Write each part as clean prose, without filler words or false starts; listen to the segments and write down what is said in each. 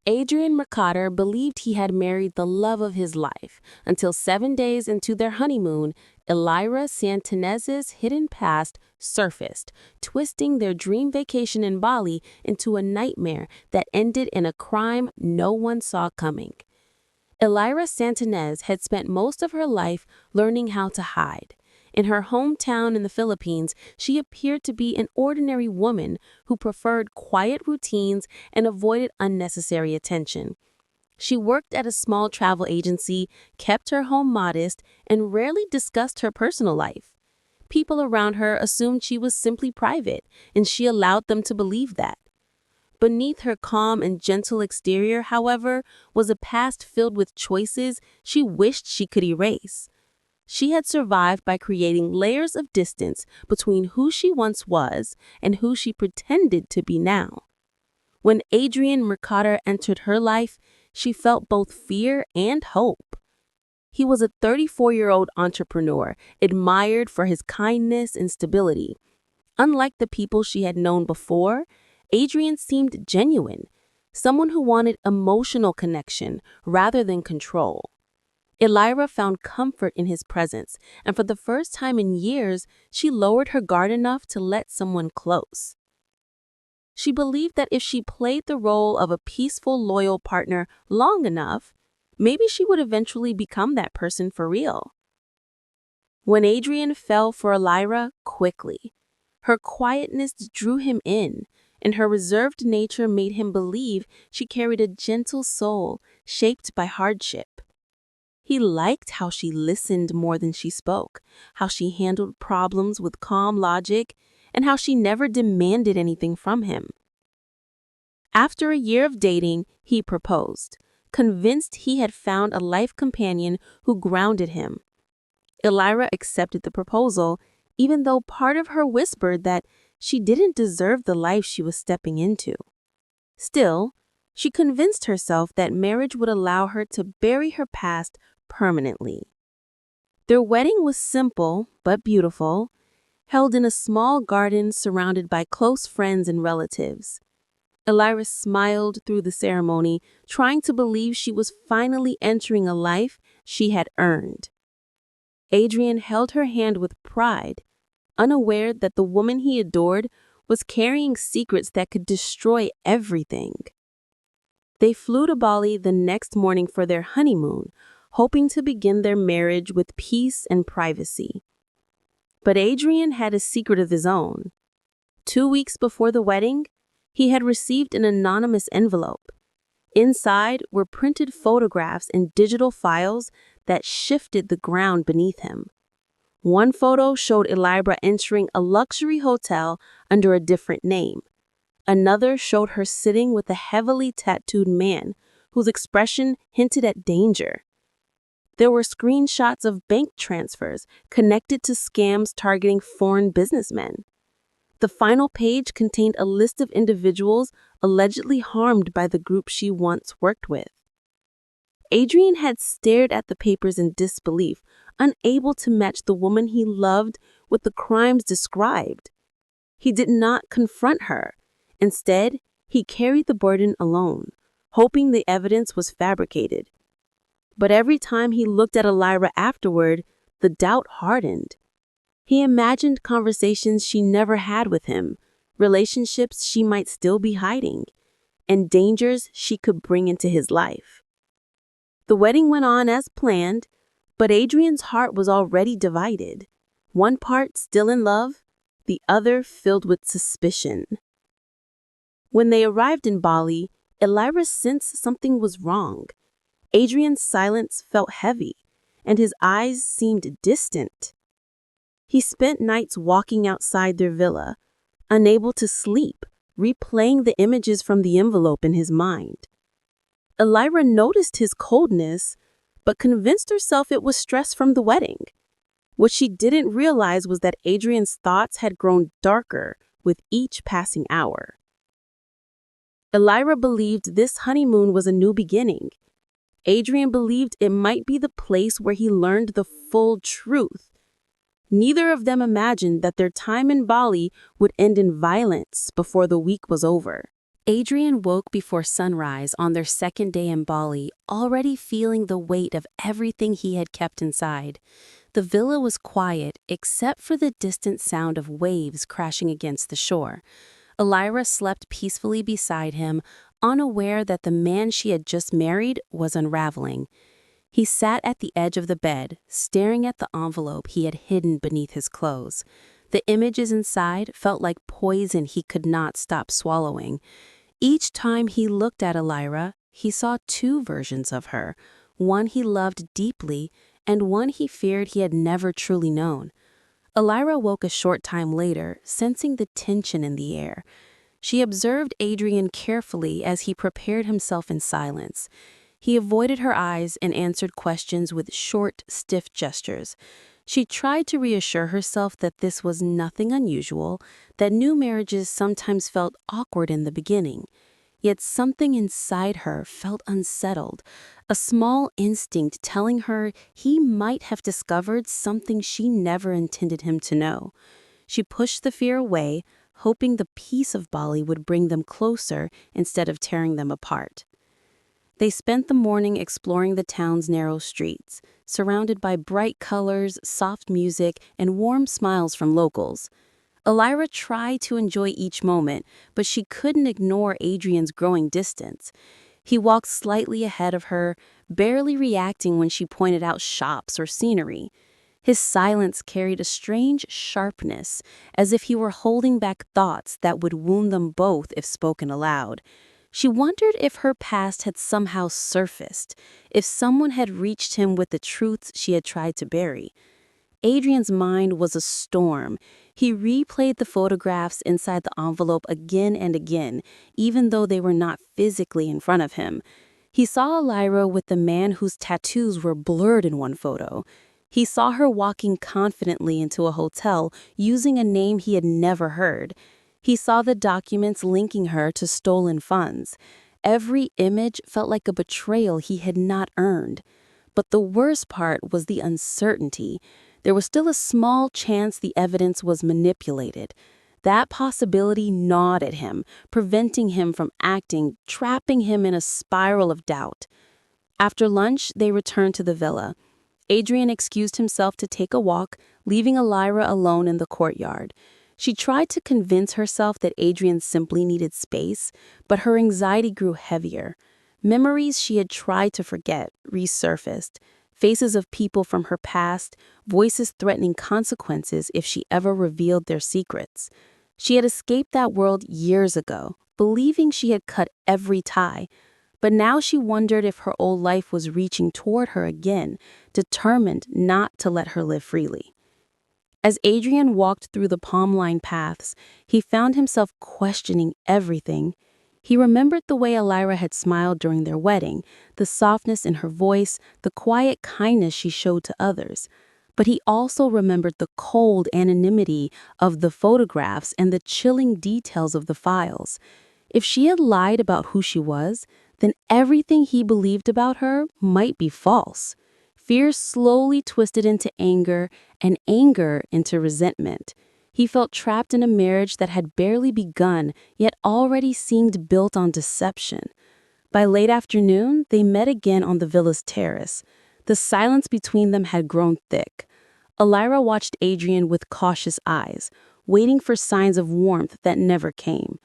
Adrian Mercader believed he had married the love of his life until 7 days into their honeymoon, Elyra Santinez's hidden past surfaced, twisting their dream vacation in Bali into a nightmare that ended in a crime no one saw coming. Elyra Santinez had spent most of her life learning how to hide. In her hometown in the Philippines, she appeared to be an ordinary woman who preferred quiet routines and avoided unnecessary attention. She worked at a small travel agency, kept her home modest, and rarely discussed her personal life. People around her assumed she was simply private, and she allowed them to believe that. Beneath her calm and gentle exterior, however, was a past filled with choices she wished she could erase. She had survived by creating layers of distance between who she once was and who she pretended to be now. When Adrian Mercader entered her life, she felt both fear and hope. He was a 34-year-old entrepreneur, admired for his kindness and stability. Unlike the people she had known before, Adrian seemed genuine, someone who wanted emotional connection rather than control. Elyra found comfort in his presence, and for the first time in years, she lowered her guard enough to let someone close. She believed that if she played the role of a peaceful, loyal partner long enough, maybe she would eventually become that person for real. When Adrian fell for Elyra quickly, her quietness drew him in, and her reserved nature made him believe she carried a gentle soul shaped by hardship. He liked how she listened more than she spoke, how she handled problems with calm logic, and how she never demanded anything from him. After a year of dating, he proposed, convinced he had found a life companion who grounded him. Elyra accepted the proposal, even though part of her whispered that she didn't deserve the life she was stepping into. Still, she convinced herself that marriage would allow her to bury her past permanently. Their wedding was simple but beautiful, held in a small garden surrounded by close friends and relatives. Elyra smiled through the ceremony, trying to believe she was finally entering a life she had earned. Adrian held her hand with pride, unaware that the woman he adored was carrying secrets that could destroy everything. They flew to Bali the next morning for their honeymoon, hoping to begin their marriage with peace and privacy. But Adrian had a secret of his own. 2 weeks before the wedding, he had received an anonymous envelope. Inside were printed photographs and digital files that shifted the ground beneath him. One photo showed Elyra entering a luxury hotel under a different name. Another showed her sitting with a heavily tattooed man whose expression hinted at danger. There were screenshots of bank transfers connected to scams targeting foreign businessmen. The final page contained a list of individuals allegedly harmed by the group she once worked with. Adrian had stared at the papers in disbelief, unable to match the woman he loved with the crimes described. He did not confront her. Instead, he carried the burden alone, hoping the evidence was fabricated. But every time he looked at Elyra afterward, the doubt hardened. He imagined conversations she never had with him, relationships she might still be hiding, and dangers she could bring into his life. The wedding went on as planned, but Adrian's heart was already divided. One part still in love, the other filled with suspicion. When they arrived in Bali, Elyra sensed something was wrong. Adrian's silence felt heavy, and his eyes seemed distant. He spent nights walking outside their villa, unable to sleep, replaying the images from the envelope in his mind. Elyra noticed his coldness, but convinced herself it was stress from the wedding. What she didn't realize was that Adrian's thoughts had grown darker with each passing hour. Elyra believed this honeymoon was a new beginning. Adrian believed it might be the place where he learned the full truth. Neither of them imagined that their time in Bali would end in violence before the week was over. Adrian woke before sunrise on their second day in Bali, already feeling the weight of everything he had kept inside. The villa was quiet, except for the distant sound of waves crashing against the shore. Elyra slept peacefully beside him, unaware that the man she had just married was unraveling. He sat at the edge of the bed, staring at the envelope he had hidden beneath his clothes. The images inside felt like poison he could not stop swallowing. Each time he looked at Elyra, he saw two versions of her, one he loved deeply and one he feared he had never truly known. Elyra woke a short time later, sensing the tension in the air. She observed Adrian carefully as he prepared himself in silence. He avoided her eyes and answered questions with short, stiff gestures. She tried to reassure herself that this was nothing unusual, that new marriages sometimes felt awkward in the beginning. Yet something inside her felt unsettled, a small instinct telling her he might have discovered something she never intended him to know. She pushed the fear away, hoping the peace of Bali would bring them closer instead of tearing them apart. They spent the morning exploring the town's narrow streets, surrounded by bright colors, soft music, and warm smiles from locals. Elyra tried to enjoy each moment, but she couldn't ignore Adrian's growing distance. He walked slightly ahead of her, barely reacting when she pointed out shops or scenery. His silence carried a strange sharpness, as if he were holding back thoughts that would wound them both if spoken aloud. She wondered if her past had somehow surfaced, if someone had reached him with the truths she had tried to bury. Adrian's mind was a storm. He replayed the photographs inside the envelope again and again, even though they were not physically in front of him. He saw Elyra with the man whose tattoos were blurred in one photo. He saw her walking confidently into a hotel using a name he had never heard. He saw the documents linking her to stolen funds. Every image felt like a betrayal he had not earned. But the worst part was the uncertainty. There was still a small chance the evidence was manipulated. That possibility gnawed at him, preventing him from acting, trapping him in a spiral of doubt. After lunch, they returned to the villa. Adrian excused himself to take a walk, leaving Elyra alone in the courtyard. She tried to convince herself that Adrian simply needed space, but her anxiety grew heavier. Memories she had tried to forget resurfaced, faces of people from her past, voices threatening consequences if she ever revealed their secrets. She had escaped that world years ago, believing she had cut every tie, but now she wondered if her old life was reaching toward her again, determined not to let her live freely. As Adrian walked through the palm-lined paths, he found himself questioning everything. He remembered the way Elyra had smiled during their wedding, the softness in her voice, the quiet kindness she showed to others. But he also remembered the cold anonymity of the photographs and the chilling details of the files. If she had lied about who she was, then everything he believed about her might be false. Fear slowly twisted into anger, and anger into resentment. He felt trapped in a marriage that had barely begun, yet already seemed built on deception. By late afternoon, they met again on the villa's terrace. The silence between them had grown thick. Elyra watched Adrian with cautious eyes, waiting for signs of warmth that never came.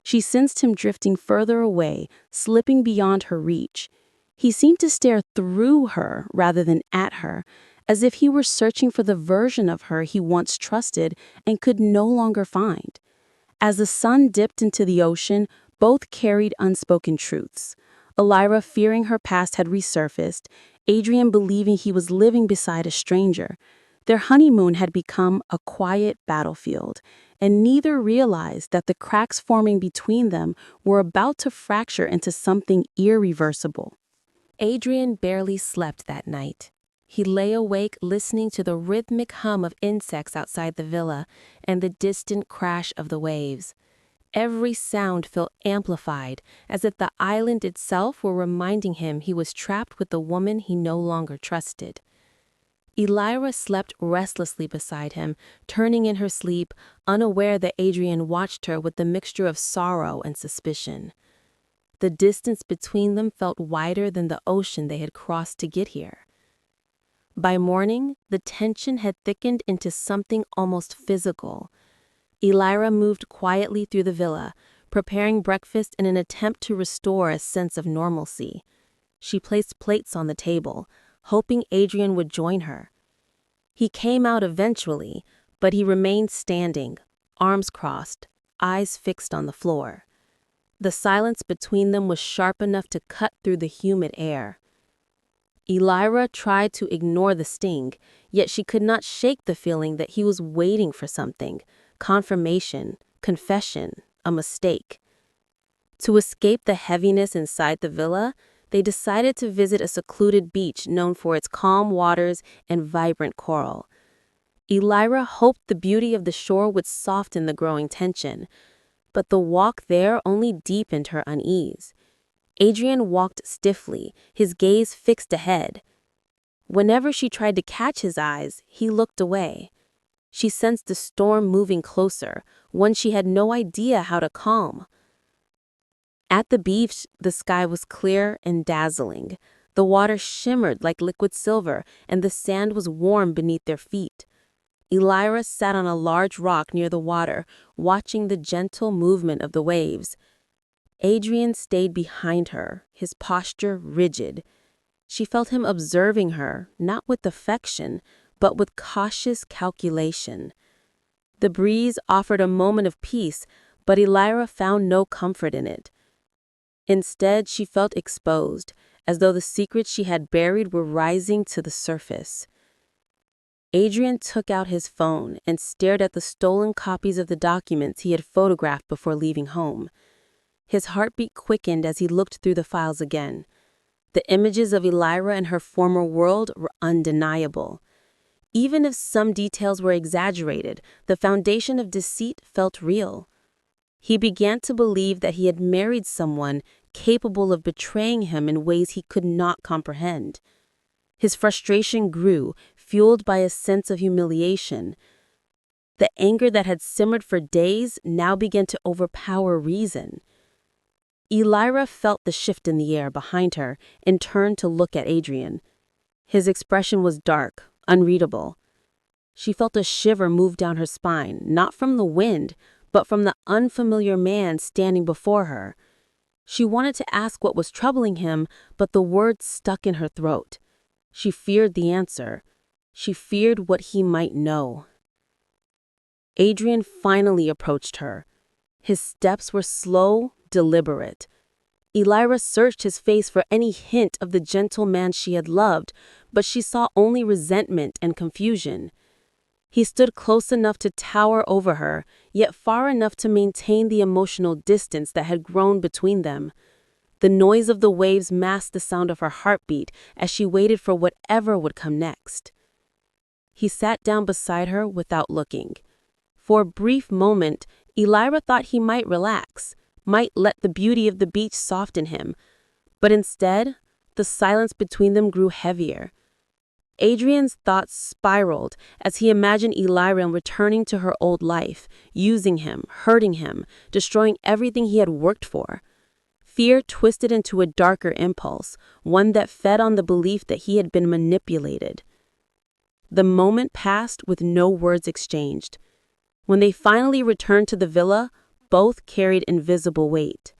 She sensed him drifting further away, slipping beyond her reach. He seemed to stare through her rather than at her, as if he were searching for the version of her he once trusted and could no longer find. As the sun dipped into the ocean, both carried unspoken truths. Elyra fearing her past had resurfaced, Adrian believing he was living beside a stranger. Their honeymoon had become a quiet battlefield, and neither realized that the cracks forming between them were about to fracture into something irreversible. Adrian barely slept that night. He lay awake listening to the rhythmic hum of insects outside the villa and the distant crash of the waves. Every sound felt amplified, as if the island itself were reminding him he was trapped with the woman he no longer trusted. Elyra slept restlessly beside him, turning in her sleep, unaware that Adrian watched her with a mixture of sorrow and suspicion. The distance between them felt wider than the ocean they had crossed to get here. By morning, the tension had thickened into something almost physical. Elyra moved quietly through the villa, preparing breakfast in an attempt to restore a sense of normalcy. She placed plates on the table, hoping Adrian would join her. He came out eventually, but he remained standing, arms crossed, eyes fixed on the floor. The silence between them was sharp enough to cut through the humid air. Elyra tried to ignore the sting, yet she could not shake the feeling that he was waiting for something, confirmation, confession, a mistake. To escape the heaviness inside the villa, they decided to visit a secluded beach known for its calm waters and vibrant coral. Elyra hoped the beauty of the shore would soften the growing tension, but the walk there only deepened her unease. Adrian walked stiffly, his gaze fixed ahead. Whenever she tried to catch his eyes, he looked away. She sensed the storm moving closer, one she had no idea how to calm. At the beach, the sky was clear and dazzling. The water shimmered like liquid silver, and the sand was warm beneath their feet. Elyra sat on a large rock near the water, watching the gentle movement of the waves. Adrian stayed behind her, his posture rigid. She felt him observing her, not with affection, but with cautious calculation. The breeze offered a moment of peace, but Elyra found no comfort in it. Instead, she felt exposed, as though the secrets she had buried were rising to the surface. Adrian took out his phone and stared at the stolen copies of the documents he had photographed before leaving home. His heartbeat quickened as he looked through the files again. The images of Elyra and her former world were undeniable. Even if some details were exaggerated, the foundation of deceit felt real. He began to believe that he had married someone capable of betraying him in ways he could not comprehend. His frustration grew, fueled by a sense of humiliation. The anger that had simmered for days now began to overpower reason. Elyra felt the shift in the air behind her and turned to look at Adrian. His expression was dark, unreadable. She felt a shiver move down her spine, not from the wind, but from the unfamiliar man standing before her. She wanted to ask what was troubling him, but the words stuck in her throat. She feared the answer. She feared what he might know. Adrian finally approached her. His steps were slow, deliberate. Elyra searched his face for any hint of the gentle man she had loved, but she saw only resentment and confusion. He stood close enough to tower over her, yet far enough to maintain the emotional distance that had grown between them. The noise of the waves masked the sound of her heartbeat as she waited for whatever would come next. He sat down beside her without looking. For a brief moment, Elyra thought he might relax, might let the beauty of the beach soften him. But instead, the silence between them grew heavier. Adrian's thoughts spiraled as he imagined Elyra returning to her old life, using him, hurting him, destroying everything he had worked for. Fear twisted into a darker impulse, one that fed on the belief that he had been manipulated. The moment passed with no words exchanged. When they finally returned to the villa, both carried invisible weight.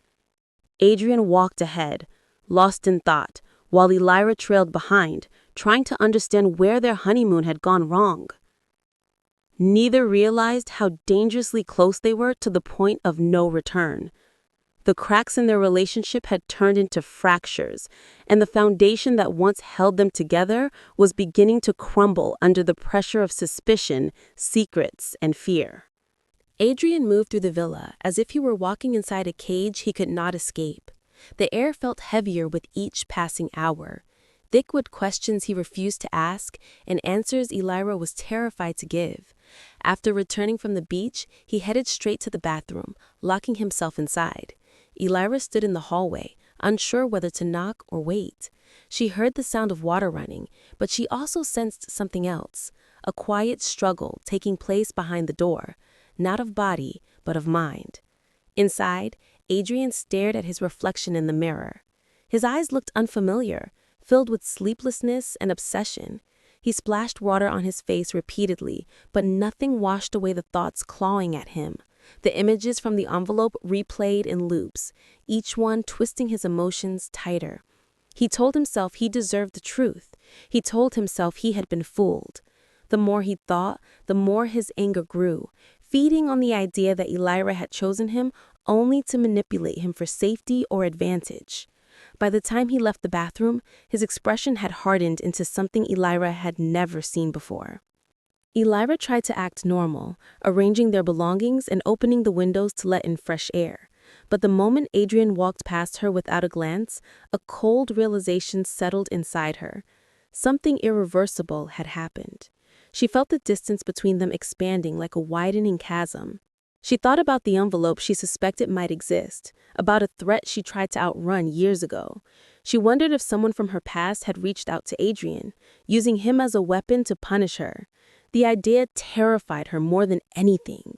Adrian walked ahead, lost in thought, while Elyra trailed behind, trying to understand where their honeymoon had gone wrong. Neither realized how dangerously close they were to the point of no return. The cracks in their relationship had turned into fractures, and the foundation that once held them together was beginning to crumble under the pressure of suspicion, secrets, and fear. Adrian moved through the villa as if he were walking inside a cage he could not escape. The air felt heavier with each passing hour. Thick with questions he refused to ask, and answers Elyra was terrified to give. After returning from the beach, he headed straight to the bathroom, locking himself inside. Elyra stood in the hallway, unsure whether to knock or wait. She heard the sound of water running, but she also sensed something else, a quiet struggle taking place behind the door, not of body, but of mind. Inside, Adrian stared at his reflection in the mirror. His eyes looked unfamiliar, filled with sleeplessness and obsession. He splashed water on his face repeatedly, but nothing washed away the thoughts clawing at him. The images from the envelope replayed in loops, each one twisting his emotions tighter. He told himself he deserved the truth. He told himself he had been fooled. The more he thought, the more his anger grew, feeding on the idea that Elyra had chosen him only to manipulate him for safety or advantage. By the time he left the bathroom, his expression had hardened into something Elyra had never seen before. Elyra tried to act normal, arranging their belongings and opening the windows to let in fresh air. But the moment Adrian walked past her without a glance, a cold realization settled inside her. Something irreversible had happened. She felt the distance between them expanding like a widening chasm. She thought about the envelope she suspected might exist, about a threat she tried to outrun years ago. She wondered if someone from her past had reached out to Adrian, using him as a weapon to punish her. The idea terrified her more than anything.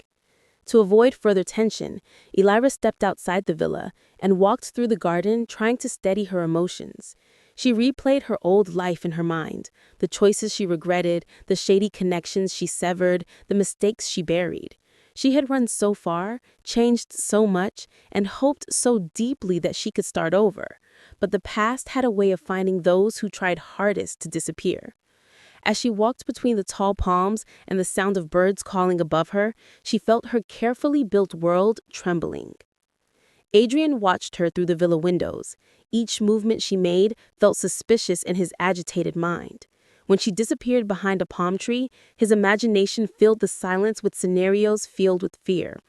To avoid further tension, Elyra stepped outside the villa and walked through the garden, trying to steady her emotions. She replayed her old life in her mind, the choices she regretted, the shady connections she severed, the mistakes she buried. She had run so far, changed so much, and hoped so deeply that she could start over. But the past had a way of finding those who tried hardest to disappear. As she walked between the tall palms and the sound of birds calling above her, she felt her carefully built world trembling. Adrian watched her through the villa windows. Each movement she made felt suspicious in his agitated mind. When she disappeared behind a palm tree, his imagination filled the silence with scenarios filled with fear.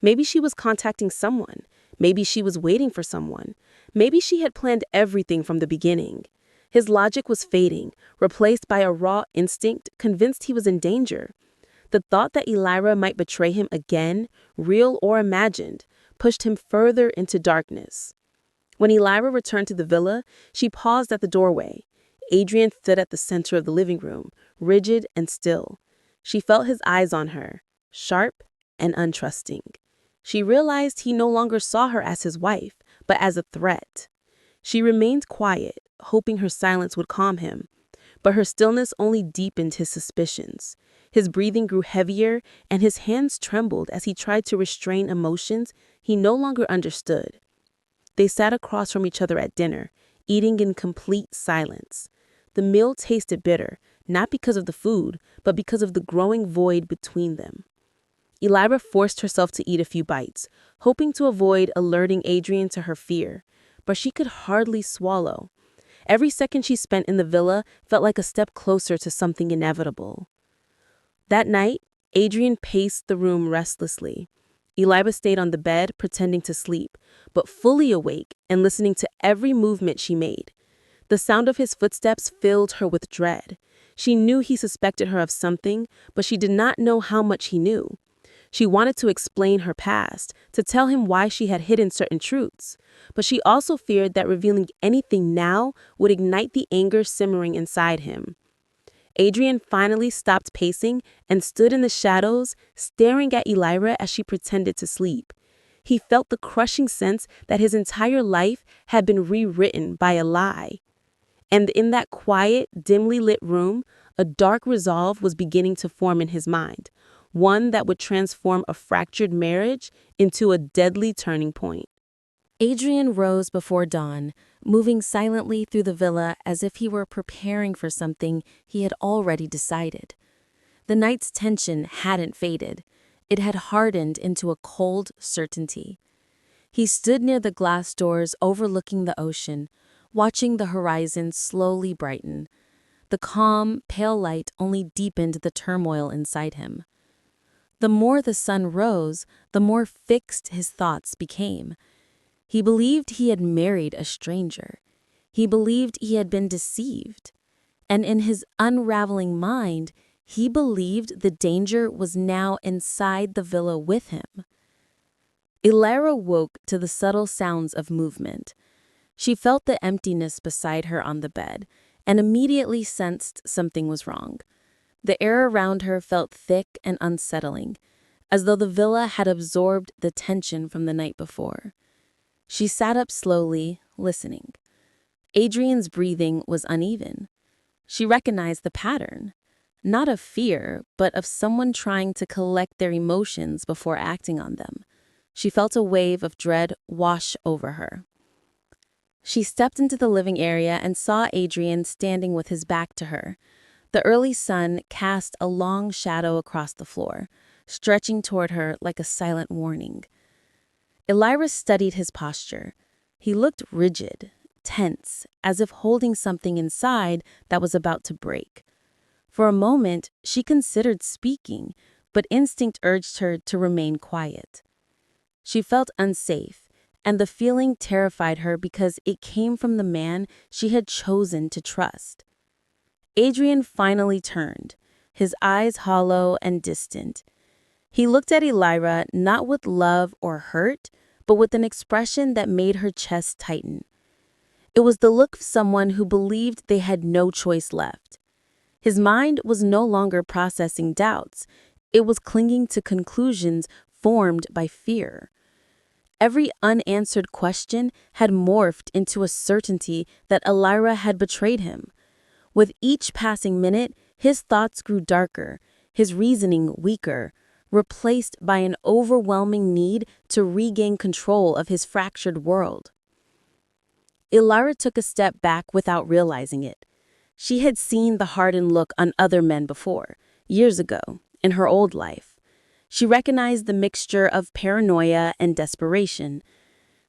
Maybe she was contacting someone. Maybe she was waiting for someone. Maybe she had planned everything from the beginning. His logic was fading, replaced by a raw instinct, convinced he was in danger. The thought that Elyra might betray him again, real or imagined, pushed him further into darkness. When Elyra returned to the villa, she paused at the doorway. Adrian stood at the center of the living room, rigid and still. She felt his eyes on her, sharp and untrusting. She realized he no longer saw her as his wife, but as a threat. She remained quiet, hoping her silence would calm him, but her stillness only deepened his suspicions. His breathing grew heavier, and his hands trembled as he tried to restrain emotions he no longer understood. They sat across from each other at dinner, eating in complete silence. The meal tasted bitter, not because of the food, but because of the growing void between them. Elyra forced herself to eat a few bites, hoping to avoid alerting Adrian to her fear, but she could hardly swallow. Every second she spent in the villa felt like a step closer to something inevitable. That night, Adrian paced the room restlessly. Elyra stayed on the bed, pretending to sleep, but fully awake and listening to every movement she made. The sound of his footsteps filled her with dread. She knew he suspected her of something, but she did not know how much he knew. She wanted to explain her past, to tell him why she had hidden certain truths, but she also feared that revealing anything now would ignite the anger simmering inside him. Adrian finally stopped pacing and stood in the shadows, staring at Elyra as she pretended to sleep. He felt the crushing sense that his entire life had been rewritten by a lie. And in that quiet, dimly lit room, a dark resolve was beginning to form in his mind, one that would transform a fractured marriage into a deadly turning point. Adrian rose before dawn, moving silently through the villa as if he were preparing for something he had already decided. The night's tension hadn't faded. It had hardened into a cold certainty. He stood near the glass doors overlooking the ocean, watching the horizon slowly brighten. The calm, pale light only deepened the turmoil inside him. The more the sun rose, the more fixed his thoughts became. He believed he had married a stranger. He believed he had been deceived. And in his unraveling mind, he believed the danger was now inside the villa with him. Elyra woke to the subtle sounds of movement. She felt the emptiness beside her on the bed and immediately sensed something was wrong. The air around her felt thick and unsettling, as though the villa had absorbed the tension from the night before. She sat up slowly, listening. Adrian's breathing was uneven. She recognized the pattern, not of fear, but of someone trying to collect their emotions before acting on them. She felt a wave of dread wash over her. She stepped into the living area and saw Adrian standing with his back to her. The early sun cast a long shadow across the floor, stretching toward her like a silent warning. Elyra studied his posture. He looked rigid, tense, as if holding something inside that was about to break. For a moment, she considered speaking, but instinct urged her to remain quiet. She felt unsafe, and the feeling terrified her because it came from the man she had chosen to trust. Adrian finally turned, his eyes hollow and distant. He looked at Elyra not with love or hurt, but with an expression that made her chest tighten. It was the look of someone who believed they had no choice left. His mind was no longer processing doubts. It was clinging to conclusions formed by fear. Every unanswered question had morphed into a certainty that Elyra had betrayed him. With each passing minute, his thoughts grew darker, his reasoning weaker, replaced by an overwhelming need to regain control of his fractured world. Elyra took a step back without realizing it. She had seen the hardened look on other men before, years ago, in her old life. She recognized the mixture of paranoia and desperation.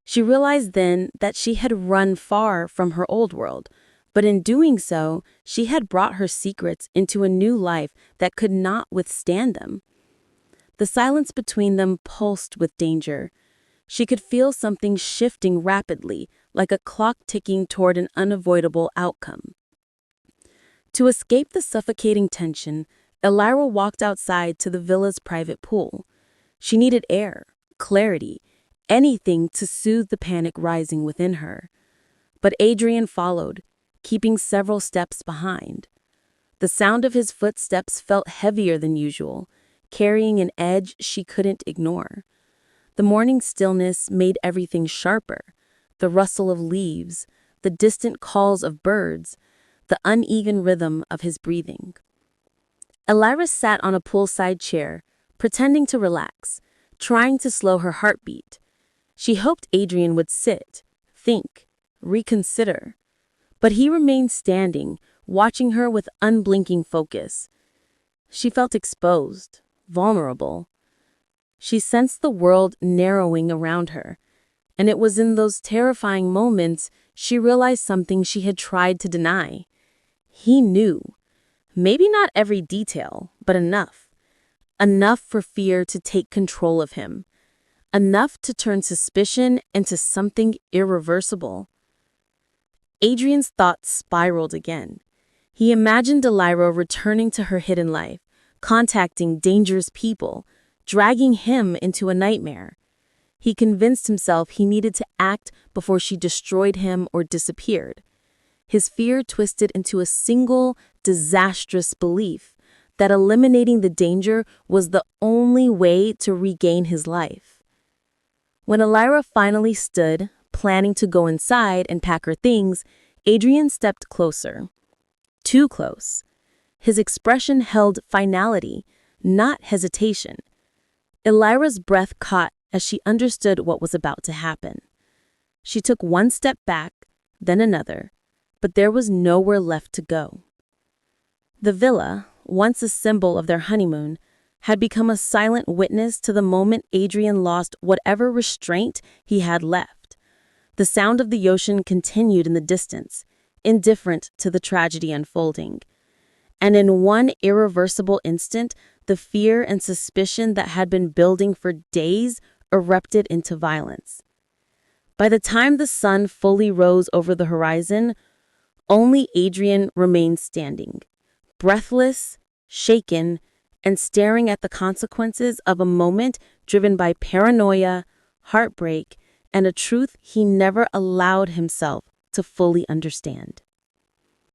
She realized then that she had run far from her old world, but in doing so, she had brought her secrets into a new life that could not withstand them. The silence between them pulsed with danger. She could feel something shifting rapidly, like a clock ticking toward an unavoidable outcome. To escape the suffocating tension, Elyra walked outside to the villa's private pool. She needed air, clarity, anything to soothe the panic rising within her. But Adrian followed, keeping several steps behind. The sound of his footsteps felt heavier than usual, carrying an edge she couldn't ignore. The morning stillness made everything sharper. The rustle of leaves, the distant calls of birds, the uneven rhythm of his breathing. Elyra sat on a poolside chair, pretending to relax, trying to slow her heartbeat. She hoped Adrian would sit, think, reconsider. But he remained standing, watching her with unblinking focus. She felt exposed, vulnerable. She sensed the world narrowing around her, and it was in those terrifying moments she realized something she had tried to deny. He knew. Maybe not every detail, but enough. Enough for fear to take control of him. Enough to turn suspicion into something irreversible. Adrian's thoughts spiraled again. He imagined Elyra returning to her hidden life, contacting dangerous people, dragging him into a nightmare. He convinced himself he needed to act before she destroyed him or disappeared. His fear twisted into a single, disastrous belief that eliminating the danger was the only way to regain his life. When Elyra finally stood, planning to go inside and pack her things, Adrian stepped closer. Too close. His expression held finality, not hesitation. Elyra's breath caught as she understood what was about to happen. She took one step back, then another, but there was nowhere left to go. The villa, once a symbol of their honeymoon, had become a silent witness to the moment Adrian lost whatever restraint he had left. The sound of the ocean continued in the distance, indifferent to the tragedy unfolding. And in one irreversible instant, the fear and suspicion that had been building for days erupted into violence. By the time the sun fully rose over the horizon, only Adrian remained standing, breathless, shaken, and staring at the consequences of a moment driven by paranoia, heartbreak, and a truth he never allowed himself to fully understand.